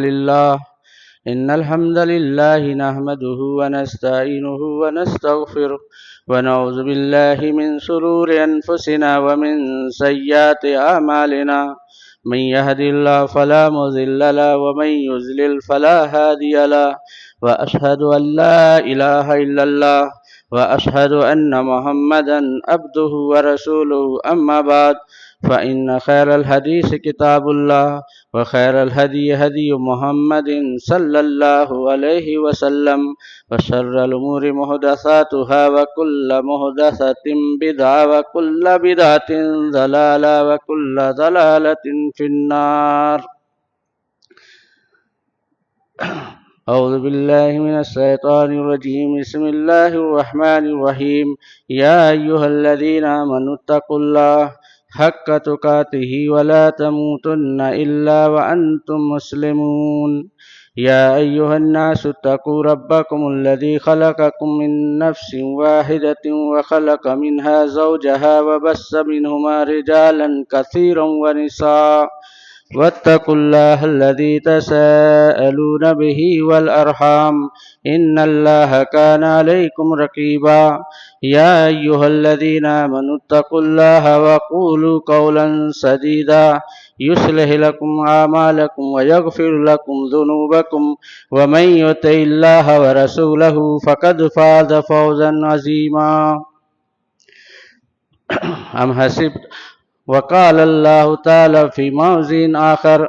لله إن الحمد لله نحمده ونستعينه ونستغفره ونعوذ بالله من شرور أنفسنا ومن سيئات أعمالنا من يهد الله فلا مضل له ومن يضلل فلا هادي له وأشهد أن لا إله إلا الله وأشهد أن محمدا عبده ورسوله أما بعد فإن خير الحديث كتاب الله وخير الهدي هدي محمد صلى الله عليه وسلم وشر الأمور محدثاتها وكل محدثة بدعة وكل بدعة ضلالة وكل ضلالة في النار. أعوذ بالله من الشيطان الرجيم. بسم الله الرحمن الرحيم. يا أيها الذين آمنوا اتقوا الله حق تقاته ولا تموتن إلا وأنتم مسلمون. يا أيها الناس اتقوا ربكم الذي خلقكم من نفس واحدة وخلق منها زوجها وبث منهما رجالا كثيرا ونساء واتقوا الله الذي تساءلون به والأرحام إن الله كان عليكم رقيبا. يا أيها الذين آمنوا اتقوا الله وقولوا قولا سديدا يصلح لكم أعمالكم ويغفر لكم ذنوبكم ومن يطع الله ورسوله فقد فاز فوزا عظيما. أم حسبت وقال الله تعالى في موضع آخر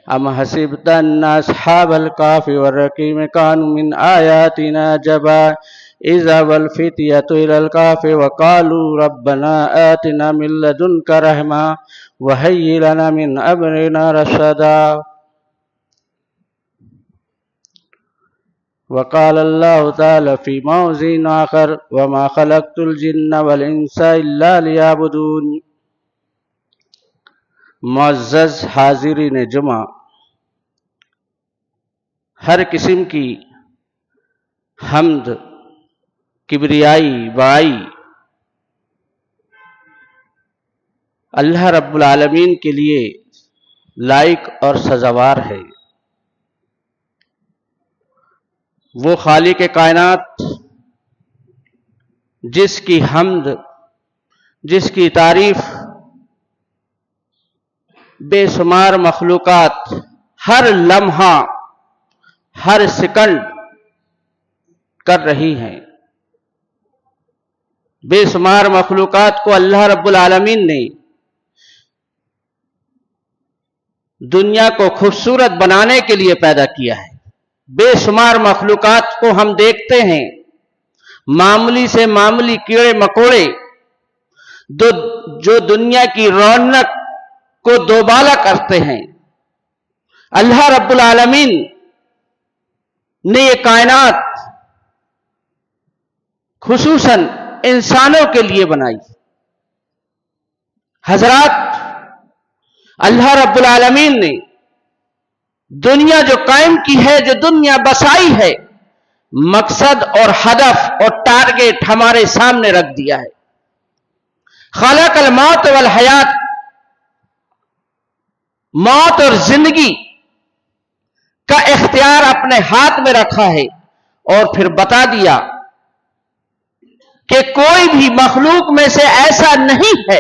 أم حسبت أن أصحاب الكهف والرقيم كانوا من آياتنا عجبا إذ أوى الفتية إلى الكهف وقالوا ربنا آتنا من لدنك رحمة وهيئ لنا من أمرنا رشدا. وقال الله تعالى في موضع آخر وما خلقت الجن والإنس إلا ليعبدون. معزز حاضرین جمعہ، ہر قسم کی حمد، کبریائی، بڑائی اللہ رب العالمین کے لیے لائق اور سزاوار ہے. وہ خالق کائنات جس کی حمد، جس کی تعریف بے شمار مخلوقات ہر لمحہ ہر سیکنڈ کر رہی ہیں. بے شمار مخلوقات کو اللہ رب العالمین نے دنیا کو خوبصورت بنانے کے لیے پیدا کیا ہے. بے شمار مخلوقات کو ہم دیکھتے ہیں، معمولی سے معمولی کیڑے مکوڑے جو دنیا کی رونق کو دوبالا کرتے ہیں. اللہ رب العالمین نے یہ کائنات خصوصاً انسانوں کے لیے بنائی. حضرات، اللہ رب العالمین نے دنیا جو قائم کی ہے، جو دنیا بسائی ہے، مقصد اور ہدف اور ٹارگیٹ ہمارے سامنے رکھ دیا ہے. خلق الموت والحیات، موت اور زندگی کا اختیار اپنے ہاتھ میں رکھا ہے اور پھر بتا دیا کہ کوئی بھی مخلوق میں سے ایسا نہیں ہے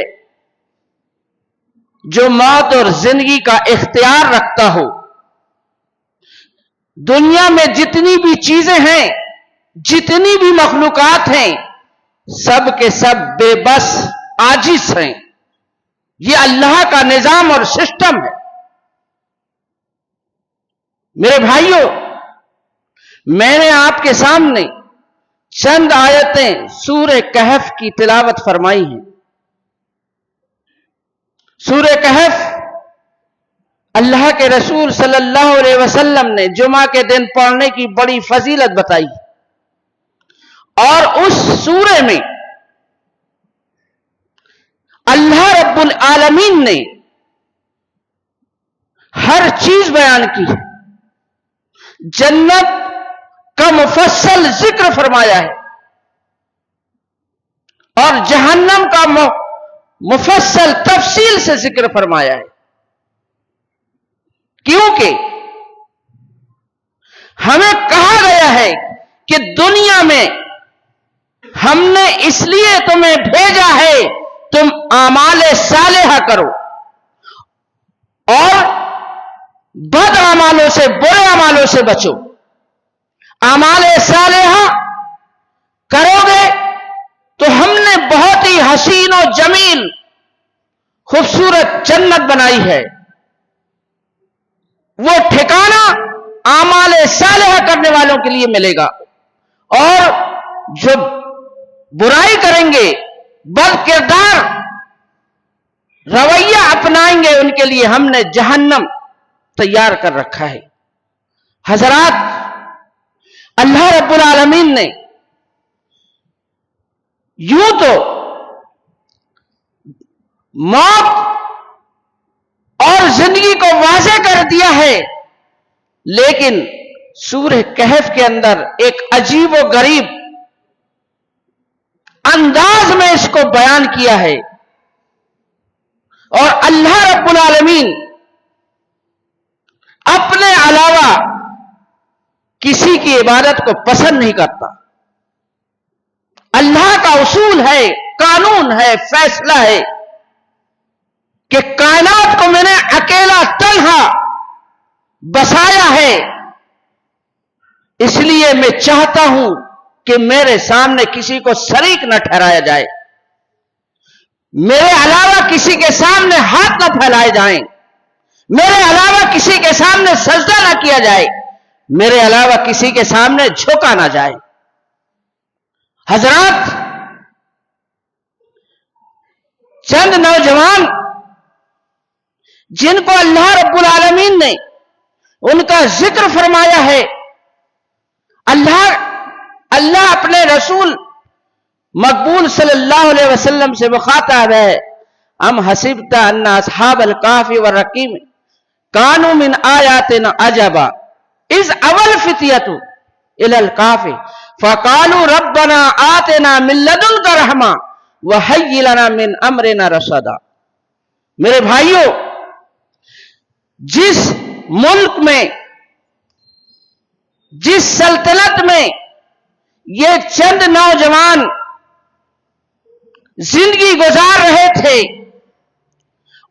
جو موت اور زندگی کا اختیار رکھتا ہو. دنیا میں جتنی بھی چیزیں ہیں، جتنی بھی مخلوقات ہیں، سب کے سب بے بس عاجز ہیں. یہ اللہ کا نظام اور سسٹم ہے. میرے بھائیوں، میں نے آپ کے سامنے چند آیتیں سورہ کہف کی تلاوت فرمائی ہیں. سورہ کہف اللہ کے رسول صلی اللہ علیہ وسلم نے جمعہ کے دن پڑھنے کی بڑی فضیلت بتائی، اور اس سورہ میں اللہ رب العالمین نے ہر چیز بیان کی ہے. جنت کا مفصل ذکر فرمایا ہے اور جہنم کا مفصل تفصیل سے ذکر فرمایا ہے. کیوں؟ کے ہمیں کہا گیا ہے کہ دنیا میں ہم نے اس لیے تمہیں بھیجا ہے تم اعمال صالحہ کرو اور بد اعمالوں سے برے اعمالوں سے بچو. اعمال صالحہ کرو گے تو ہم نے بہت ہی حسین و جمیل خوبصورت جنت بنائی ہے. وہ ٹھکانہ اعمال صالحہ کرنے والوں کے لیے ملے گا اور جو برائی کریں گے بد کردار رویہ اپنائیں گے ان کے لیے ہم نے جہنم تیار کر رکھا ہے. حضرات اللہ رب العالمین نے یوں تو موت اور زندگی کو واضح کر دیا ہے لیکن سورہ کہف کے اندر ایک عجیب و غریب انداز میں اس کو بیان کیا ہے. اور اللہ رب العالمین اپنے علاوہ کسی کی عبادت کو پسند نہیں کرتا. اللہ کا اصول ہے، قانون ہے، فیصلہ ہے کہ کائنات کو میں نے اکیلا تنہا بسایا ہے، اس لیے میں چاہتا ہوں کہ میرے سامنے کسی کو شریک نہ ٹھہرایا جائے، میرے علاوہ کسی کے سامنے ہاتھ نہ پھیلائے جائیں، میرے علاوہ کسی کے سامنے سجدہ نہ کیا جائے، میرے علاوہ کسی کے سامنے جھکا نہ جائے. حضرات چند نوجوان جن کو اللہ رب العالمین نے ان کا ذکر فرمایا ہے، اللہ اپنے رسول مقبول صلی اللہ علیہ وسلم سے مخاطب ہے، ام حسبت ان اصحاب الکهف والرقیم کانوا من آیاتنا عجبا اذ اول فتیۃ الی الکهف فقالوا ربنا آتنا من لدنک رحمہ وہیئ لنا من امرنا رشدا. میرے بھائیوں، جس ملک میں، جس سلطنت میں یہ چند نوجوان زندگی گزار رہے تھے،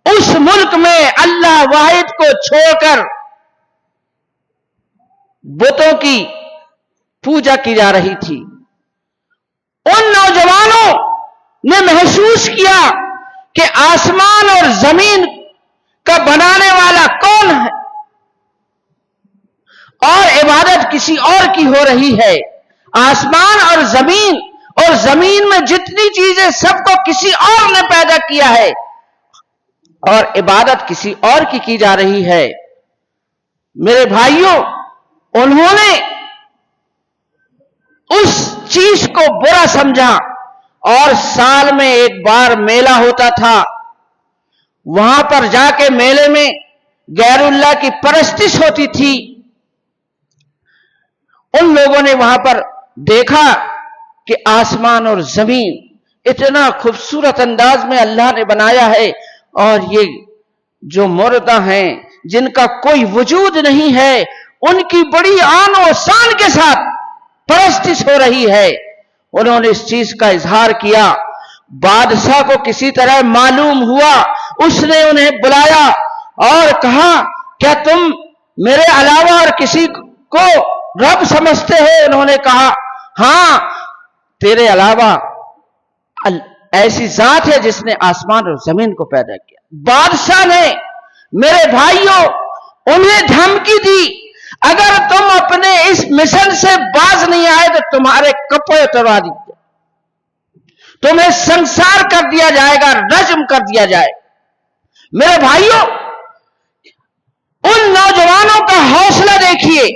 اس ملک میں اللہ واحد کو چھوڑ کر بتوں کی پوجا کی جا رہی تھی. ان نوجوانوں نے محسوس کیا کہ آسمان اور زمین کا بنانے والا کون ہے اور عبادت کسی اور کی ہو رہی ہے. آسمان اور زمین میں جتنی چیزیں سب کو کسی اور نے پیدا کیا ہے اور عبادت کسی اور کی جا رہی ہے. میرے بھائیوں، انہوں نے اس چیز کو برا سمجھا اور سال میں ایک بار میلہ ہوتا تھا، وہاں پر جا کے میلے میں غیر اللہ کی پرستش ہوتی تھی. ان لوگوں نے وہاں پر دیکھا کہ آسمان اور زمین اتنا خوبصورت انداز میں اللہ نے بنایا ہے اور یہ جو مردہ ہیں جن کا کوئی وجود نہیں ہے ان کی بڑی آن و شان کے ساتھ پرستش ہو رہی ہے. انہوں نے اس چیز کا اظہار کیا. بادشاہ کو کسی طرح معلوم ہوا، اس نے انہیں بلایا اور کہا کیا تم میرے علاوہ اور کسی کو رب سمجھتے ہو؟ انہوں نے کہا ہاں، تیرے علاوہ ایسی ذات ہے جس نے آسمان اور زمین کو پیدا کیا. بادشاہ نے میرے بھائیوں انہیں دھمکی دی، اگر تم اپنے اس مشن سے باز نہیں آئے تو تمہارے کپڑے اتروا دیے، تمہیں سنسار کر دیا جائے گا، رجم کر دیا جائے. میرے بھائیوں، ان نوجوانوں کا حوصلہ دیکھیے،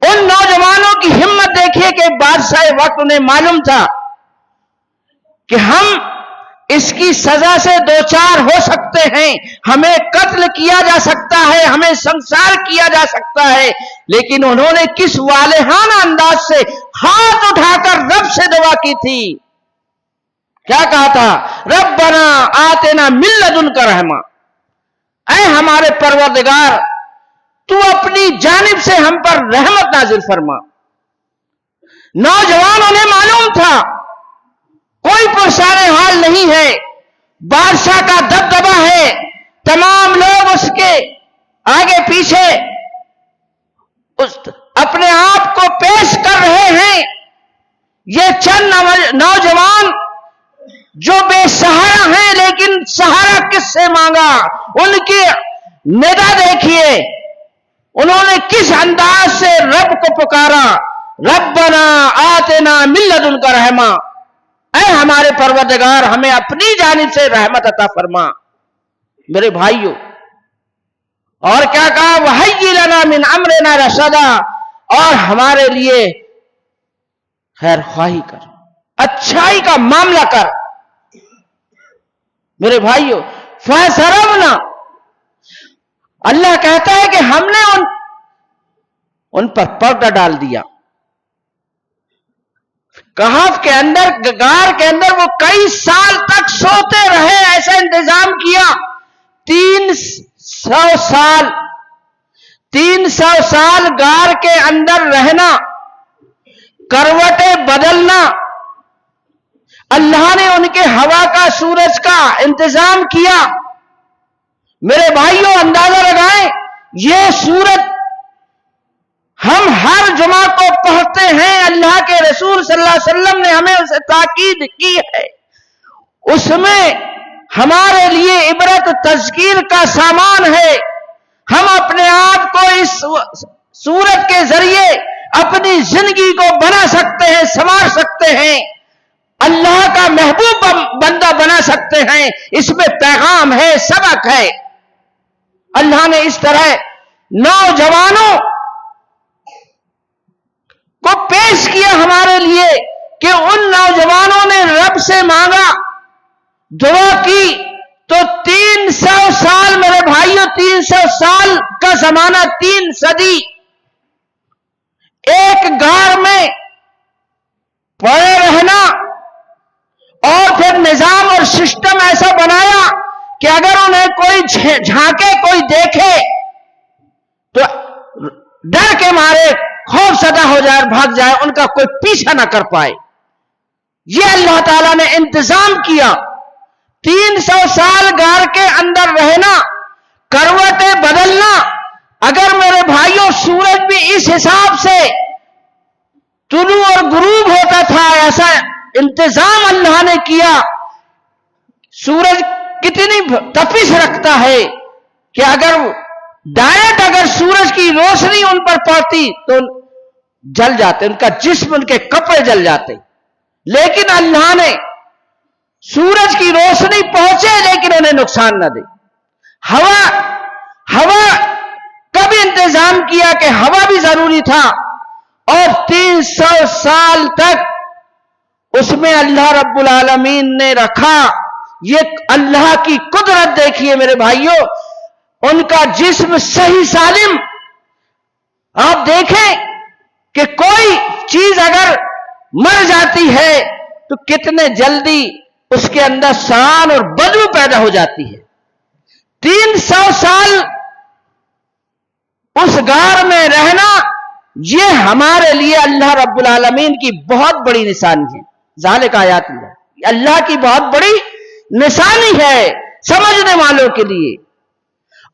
ان نوجوانوں کی ہمت دیکھیے کہ بادشاہ وقت انہیں معلوم تھا کہ ہم اس کی سزا سے دوچار ہو سکتے ہیں، ہمیں قتل کیا جا سکتا ہے، ہمیں سنسار کیا جا سکتا ہے، لیکن انہوں نے کس والہانہ انداز سے ہاتھ اٹھا کر رب سے دعا کی تھی. کیا کہا تھا؟ ربنا آتنا من لدنک رحمہ. اے ہمارے پروردگار تو اپنی جانب سے ہم پر رحمت نازل فرما۔ نوجوانوں نے معلوم تھا کوئی پرسان حال نہیں ہے، بادشاہ کا دبدبہ ہے، تمام لوگ اس کے آگے پیچھے اپنے آپ کو پیش کر رہے ہیں۔ یہ چند نوجوان جو بے سہارا ہیں، لیکن سہارا کس سے مانگا؟ ان کی ندا دیکھیے، انہوں نے کس انداز سے رب کو پکارا، ربنا آتنا من لدنک رحمہ، اے ہمارے پروردگار ہمیں اپنی جانب سے رحمت عطا فرما۔ میرے بھائیوں، اور کیا کہا، وَحَيِّ لَنَا مِنْ أَمْرِنَا رَشَدًا، اور ہمارے لیے خیر خواہی کر، اچھائی کا معاملہ کر۔ میرے بھائیوں، فَصَرَفْنَا، اللہ کہتا ہے کہ ہم نے ان پر پردہ ڈال دیا۔ کہف کے اندر، غار کے اندر وہ کئی سال تک سوتے رہے، ایسا انتظام کیا۔ 300 سال غار کے اندر رہنا، کروٹیں بدلنا، اللہ نے ان کے ہوا کا، سورج کا انتظام کیا۔ میرے بھائیوں اندازہ لگائیں، یہ سورج ہم ہر جمعہ کو پڑھتے ہیں، اللہ کے رسول صلی اللہ علیہ وسلم نے ہمیں اسے تاکید کی ہے، اس میں ہمارے لیے عبرت تذکیر کا سامان ہے۔ ہم اپنے آپ کو اس سورت کے ذریعے اپنی زندگی کو بنا سکتے ہیں، سنوار سکتے ہیں، اللہ کا محبوب بندہ بنا سکتے ہیں۔ اس میں پیغام ہے، سبق ہے۔ اللہ نے اس طرح نوجوانوں کو پیش کیا ہمارے لیے کہ ان نوجوانوں نے رب سے مانگا، دعا کی، تو 300 سال، میرے بھائیوں 300 سال کا زمانہ، 3 صدی ایک غار میں پڑے رہنا، اور پھر نظام اور سسٹم ایسا بنایا کہ اگر انہیں کوئی جھانکے، کوئی دیکھے تو ڈر کے مارے خوف زدہ ہو جائے اور بھاگ جائے، ان کا کوئی پیچھا نہ کر پائے۔ یہ اللہ تعالیٰ نے انتظام کیا۔ 300 سال غار کے اندر رہنا، کروٹیں بدلنا۔ اگر میرے بھائیوں سورج بھی اس حساب سے طلوع اور غروب ہوتا تھا، ایسا انتظام اللہ نے کیا۔ سورج کتنی تپش رکھتا ہے کہ اگر سورج کی روشنی ان پر پڑتی تو جل جاتے، ان کا جسم، ان کے کپڑے جل جاتے۔ لیکن اللہ نے سورج کی روشنی پہنچے لیکن انہیں نقصان نہ دے۔ ہوا کا بھی انتظام کیا کہ ہوا بھی ضروری تھا، اور 300 سال تک اس میں اللہ رب العالمین نے رکھا۔ یہ اللہ کی قدرت دیکھیے میرے بھائیوں، ان کا جسم صحیح سالم۔ آپ دیکھیں کہ کوئی چیز اگر مر جاتی ہے تو کتنے جلدی اس کے اندر سان اور بدبو پیدا ہو جاتی ہے۔ 300 سال اس غار میں رہنا، یہ ہمارے لیے اللہ رب العالمین کی بہت بڑی نشانی ہے۔ ذالک آیات اللہ، اللہ کی بہت بڑی نشانی ہے سمجھنے والوں کے لیے۔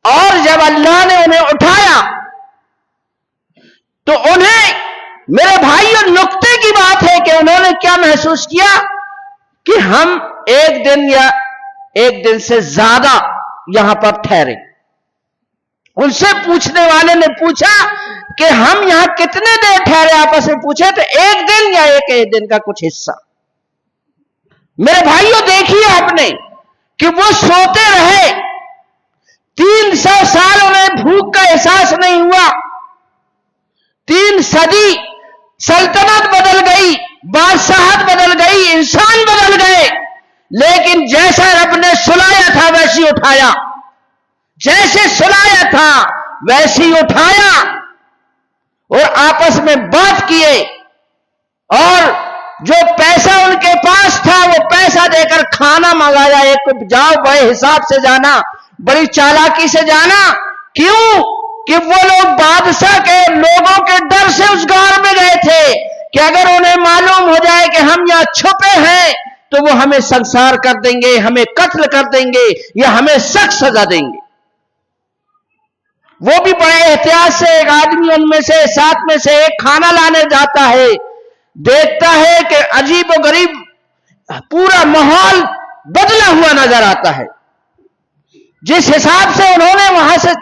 اور جب اللہ نے انہیں اٹھایا تو انہیں، میرے بھائیوں نقطے کی بات ہے کہ انہوں نے کیا محسوس کیا کہ ہم ایک دن یا ایک دن سے زیادہ یہاں پر ٹھہرے۔ ان سے پوچھنے والے نے پوچھا کہ ہم یہاں کتنے دیر ٹھہرے، آپس میں پوچھے تو ایک دن یا ایک دن کا کچھ حصہ۔ میرے بھائیوں دیکھیے آپ نے کہ وہ سوتے رہے، 300 سال انہیں بھوک کا احساس نہیں ہوا۔ 3 صدی سلطنت بدل گئی، بادشاہت بدل گئی، انسان بدل گئے، لیکن جیسا رب نے سلایا تھا ویسی اٹھایا، جیسے سلایا تھا ویسی اٹھایا، اور آپس میں بات کیے، اور جو پیسہ ان کے پاس تھا وہ پیسہ دے کر کھانا منگایا۔ ایک جاؤ بڑے حساب سے جانا، بڑی چالاکی سے جانا. کیوں؟ کہ وہ لوگ بادشاہ کے لوگوں کے ڈر سے اس غار میں گئے تھے کہ اگر انہیں معلوم ہو جائے کہ ہم یہاں چھپے ہیں تو وہ ہمیں سنسار کر دیں گے, ہمیں قتل کر دیں گے یا ہمیں سخت سزا دیں گے. وہ بھی بڑے احتیاط سے ایک آدمی ان میں سے ساتھ میں سے ایک کھانا لانے جاتا ہے, دیکھتا ہے کہ عجیب و غریب پورا ماحول بدلا ہوا نظر آتا ہے. جس حساب سے انہوں نے وہاں سے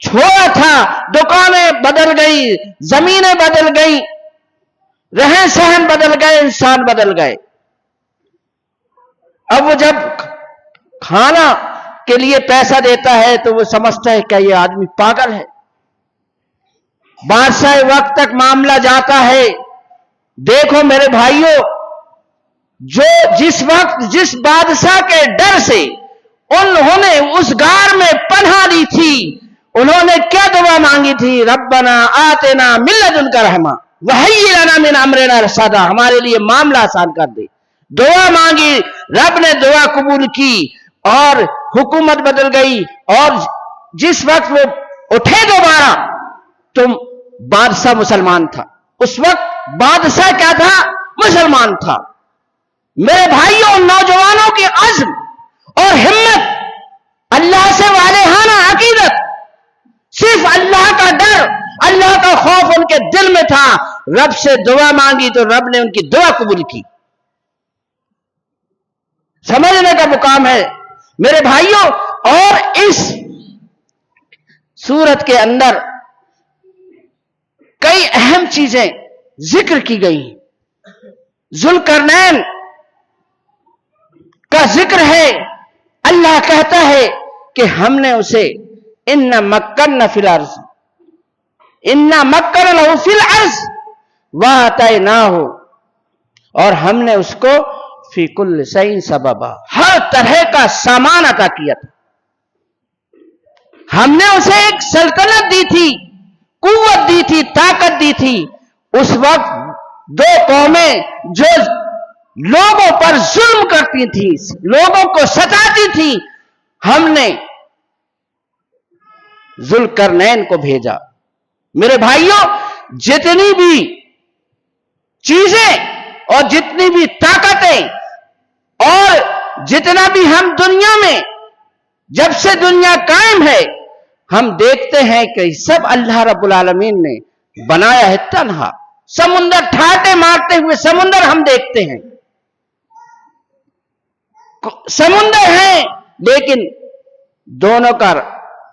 چھوڑا تھا, دکانیں بدل گئی, زمینیں بدل گئی, رہن سہن بدل گئے, انسان بدل گئے. اب وہ جب کھانا کے لیے پیسہ دیتا ہے تو وہ سمجھتا ہے کہ یہ آدمی پاگل ہے. بادشاہ وقت تک معاملہ جاتا ہے. دیکھو میرے بھائیوں, جو جس وقت جس بادشاہ کے ڈر سے انہوں نے اس غار میں پناہ لی تھی, انہوں نے کیا دعا مانگی تھی؟ ربنا آتنا من لدنک رحمہ وہیئ لنا من امرنا رشدا, ہمارے لیے معاملہ آسان کر دے. دعا مانگی, رب نے دعا قبول کی اور حکومت بدل گئی. اور جس وقت وہ اٹھے دوبارہ تو بادشاہ مسلمان تھا. اس وقت بادشاہ کیا تھا؟ مسلمان تھا. میرے بھائیوں, نوجوانوں کی عزم اور ہمت, اللہ سے والہانہ عقیدت, صرف اللہ کا ڈر, اللہ کا خوف ان کے دل میں تھا. رب سے دعا مانگی تو رب نے ان کی دعا قبول کی. سمجھنے کا مقام ہے میرے بھائیوں. اور اس سورت کے اندر کئی اہم چیزیں ذکر کی گئی. ذوالقرنین کا ذکر ہے. اللہ کہتا ہے کہ ہم نے اسے اِنَّا مَكَّنَّا فِي الْأَرْضِ اِنَّا مَكَّنَّا لَهُ فِي الْأَرْضِ وَآتَيْنَاهُ, اور ہم نے اس کو فی کل شیء سببا, ہر طرح کا سامان عطا کیا تھا. ہم نے اسے ایک سلطنت دی تھی, قوت دی تھی, طاقت دی تھی. اس وقت دو قومیں جو لوگوں پر ظلم کرتی تھی, لوگوں کو ستاتی تھی, ہم نے ذوالقرنین کو بھیجا. میرے بھائیوں, جتنی بھی چیزیں اور جتنی بھی طاقتیں اور جتنا بھی ہم دنیا میں جب سے دنیا قائم ہے ہم دیکھتے ہیں کہ سب اللہ رب العالمین نے بنایا ہے تنہا. سمندر ٹھاٹے مارتے ہوئے سمندر ہم دیکھتے ہیں, سمندر ہیں لیکن دونوں کا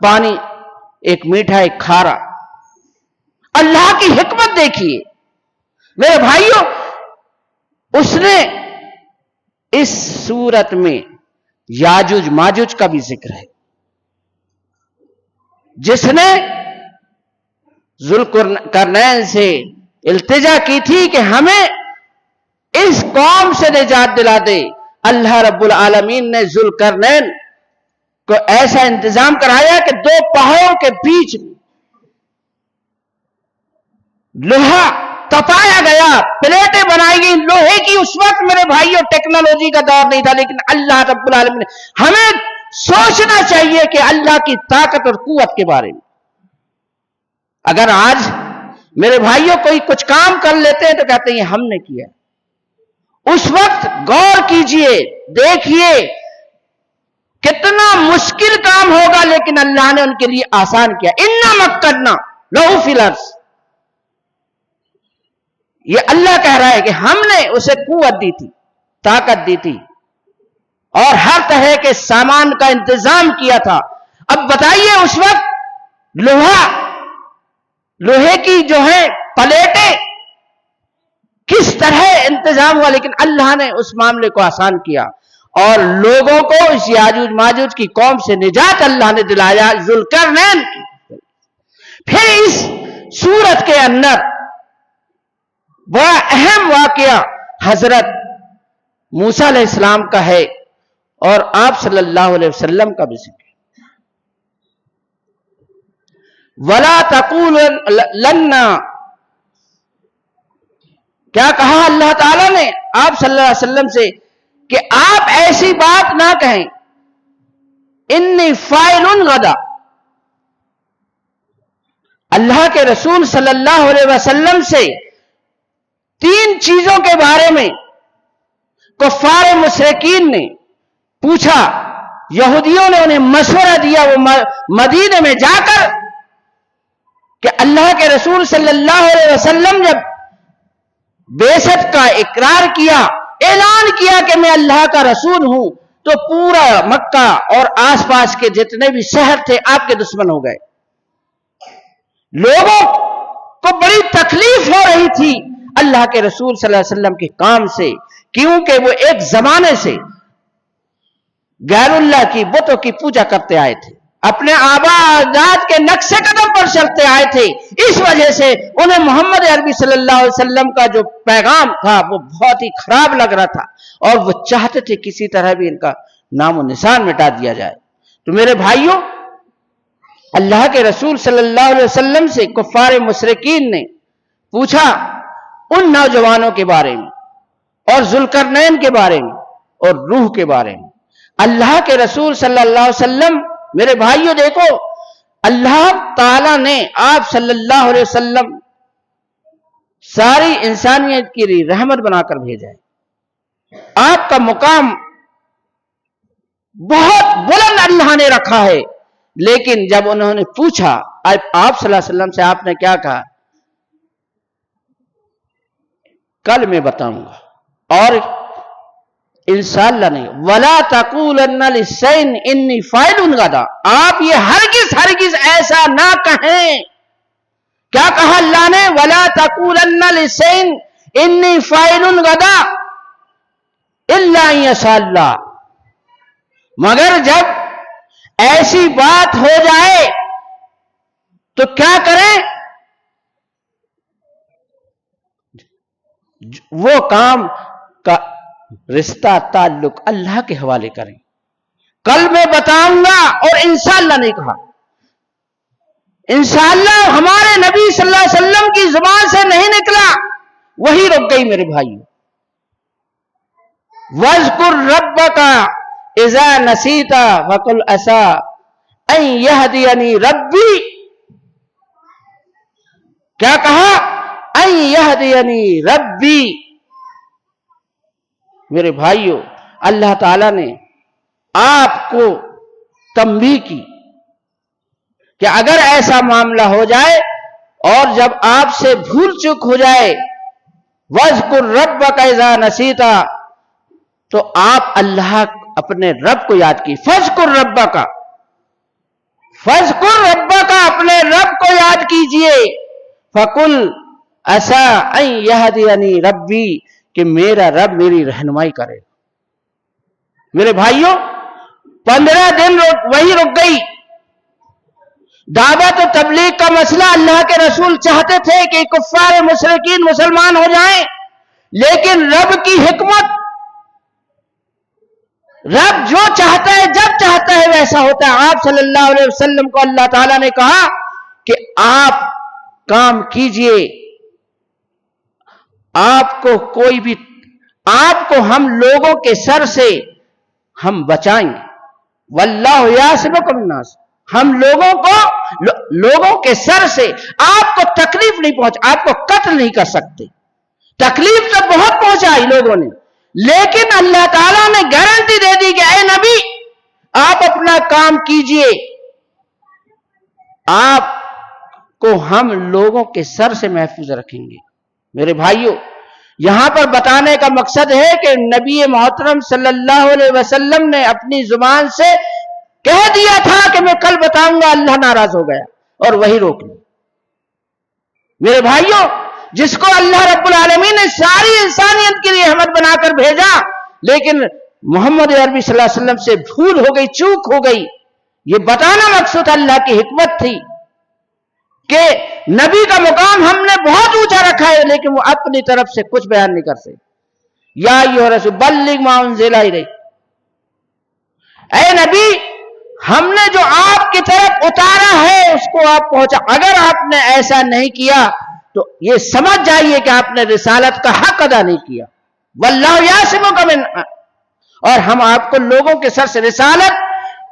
پانی ایک میٹھا ایک کھارا. اللہ کی حکمت دیکھیے میرے بھائیوں. اس نے اس سورت میں یاجوج ماجوج کا بھی ذکر ہے. جس نے ذوالقرنین سے التجا کی تھی کہ ہمیں اس قوم سے نجات دلا دے, اللہ رب العالمین نے ذوالقرنین کو ایسا انتظام کرایا کہ دو پہاڑوں کے بیچ لوہا تپایا گیا, پلیٹیں بنائی گئی لوہے کی. اس وقت میرے بھائیوں ٹیکنالوجی کا دور نہیں تھا, لیکن اللہ رب العالمین ہمیں سوچنا چاہیے کہ اللہ کی طاقت اور قوت کے بارے میں. اگر آج میرے بھائیوں کوئی کچھ کام کر لیتے ہیں تو کہتے ہیں ہم نے کیا. اس وقت غور کیجئے, دیکھیے کتنا مشکل کام ہوگا, لیکن اللہ نے ان کے لیے آسان کیا. اِنَّا مَكَّنَّا لَهُ فِي الْأَرْضِ, یہ اللہ کہہ رہا ہے کہ ہم نے اسے قوت دی تھی, طاقت دی تھی اور ہر طرح کے سامان کا انتظام کیا تھا. اب بتائیے اس وقت لوہے کی جو ہے پلیٹیں کس طرح انتظام ہوا, لیکن اللہ نے اس معاملے کو آسان کیا اور لوگوں کو اس یاجوج ماجوج کی قوم سے نجات اللہ نے دلایا ذوالقرنین کی. پھر اس سورت کے اندر بڑا اہم واقعہ حضرت موسیٰ علیہ السلام کا ہے اور آپ صلی اللہ علیہ وسلم کا بھی ذکر. وَلَا تَقُولَنَّ, کیا کہا اللہ تعالیٰ نے آپ صلی اللہ علیہ وسلم سے کہ آپ ایسی بات نہ کہیں, انی فاعل غدا. اللہ کے رسول صلی اللہ علیہ وسلم سے 3 چیزوں کے بارے میں کفار مشرکین نے پوچھا. یہودیوں نے انہیں مشورہ دیا وہ مدینے میں جا کر کہ اللہ کے رسول صلی اللہ علیہ وسلم جب بعثت کا اقرار کیا، اعلان کیا کہ میں اللہ کا رسول ہوں، تو پورا مکہ اور آس پاس کے جتنے بھی شہر تھے آپ کے دشمن ہو گئے. لوگوں کو بڑی تکلیف ہو رہی تھی اللہ کے رسول صلی اللہ علیہ وسلم کے کام سے، کیونکہ وہ ایک زمانے سے غیر اللہ کی بتوں کی پوجا کرتے آئے تھے، اپنے آبا اجداد کے نقش قدم پر چلتے آئے تھے. اس وجہ سے انہیں محمد عربی صلی اللہ علیہ وسلم کا جو پیغام تھا وہ بہت ہی خراب لگ رہا تھا، اور وہ چاہتے تھے کسی طرح بھی ان کا نام و نشان مٹا دیا جائے. تو میرے بھائیوں، اللہ کے رسول صلی اللہ علیہ وسلم سے کفار مشرکین نے پوچھا ان نوجوانوں کے بارے میں، اور ذوالقرنین کے بارے میں، اور روح کے بارے میں. اللہ کے رسول صلی اللہ علیہ وسلم، میرے بھائیوں دیکھو، اللہ تعالیٰ نے آپ صلی اللہ علیہ وسلم ساری انسانیت کی لیے رحمت بنا کر بھیجا ہے. آپ کا مقام بہت بلند اللہ نے رکھا ہے، لیکن جب انہوں نے پوچھا آپ صلی اللہ علیہ وسلم سے، آپ نے کیا کہا؟ کل میں بتاؤں گا، اور انشاءاللہ نہیں. وَلَا تَقُولَنَّ لِشَيْءٍ إِنِّي فَاعِلٌ غَدًا. آپ یہ ہرگز ایسا نہ کہیں. کیا کہا اللہ نے؟ وَلَا تَقُولَنَّ لِشَيْءٍ إِنِّي فَاعِلٌ غَدًا إِلَّا أَن يَشَاءَ اللَّهُ. مگر جب ایسی بات ہو جائے تو کیا کریں؟ وہ کام کا رشتہ تعلق اللہ کے حوالے کریں. کل میں بتاؤں گا، اور انشاءاللہ نہیں کہا. انشاءاللہ ہمارے نبی صلی اللہ علیہ وسلم کی زبان سے نہیں نکلا، وہی رک گئی. میرے بھائیو، وَاذْكُرْ رَبَّكَ إِذَا نَسِيتَ وَقُلْ عَسَىٰ أَن يَهْدِيَنِي رَبِّي. کیا کہا؟ أَن يَهْدِيَنِي رَبِّي. میرے بھائیو، اللہ تعالیٰ نے آپ کو تنبیہ کی کہ اگر ایسا معاملہ ہو جائے اور جب آپ سے بھول چک ہو جائے، وَاذْكُرْ رَبَّكَ إِذَا نَسِيتَ، تو آپ اللہ اپنے رب کو یاد کی. فَاذْكُرْ رَبَّكَ، فَاذْكُرْ رَبَّكَ، اپنے رب کو یاد کیجئے. فَقُلْ عَسَىٰ أَن يَهْدِيَنِي رَبِّي، کہ میرا رب میری رہنمائی کرے. میرے بھائیوں، 15 دن وہی رک گئی. دعوت و تبلیغ کا مسئلہ اللہ کے رسول چاہتے تھے کہ کفار مشرکین مسلمان ہو جائیں، لیکن رب کی حکمت، رب جو چاہتا ہے جب چاہتا ہے ویسا ہوتا ہے. آپ صلی اللہ علیہ وسلم کو اللہ تعالیٰ نے کہا کہ آپ کام کیجئے، آپ کو ہم لوگوں کے سر سے ہم بچائیں گے. واللہ یعصمکم من الناس، ہم لوگوں کے سر سے آپ کو تکلیف نہیں آپ کو قتل نہیں کر سکتے. تکلیف تو بہت پہنچائی لوگوں نے، لیکن اللہ تعالیٰ نے گارنٹی دے دی کہ اے نبی آپ اپنا کام کیجئے، آپ کو ہم لوگوں کے سر سے محفوظ رکھیں گے. میرے بھائیوں، یہاں پر بتانے کا مقصد ہے کہ نبی محترم صلی اللہ علیہ وسلم نے اپنی زبان سے کہہ دیا تھا کہ میں کل بتاؤں گا، اللہ ناراض ہو گیا اور وہی روک لی. میرے بھائیوں، جس کو اللہ رب العالمین نے ساری انسانیت کی رحمت بنا کر بھیجا، لیکن محمد عربی صلی اللہ علیہ وسلم سے بھول ہو گئی، چوک ہو گئی. یہ بتانا مقصود اللہ کی حکمت تھی کہ نبی کا مقام ہم نے بہت اونچا رکھا ہے، لیکن وہ اپنی طرف سے کچھ بیان نہیں کر سکتے. یا ایھا رسول بلغ ما انزل الیک، اے نبی ہم نے جو آپ کی طرف اتارا ہے اس کو آپ پہنچا. اگر آپ نے ایسا نہیں کیا تو یہ سمجھ جائیے کہ آپ نے رسالت کا حق ادا نہیں کیا. واللہ یعصمک من، اور ہم آپ کو لوگوں کے سر سے، رسالت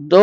2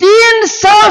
300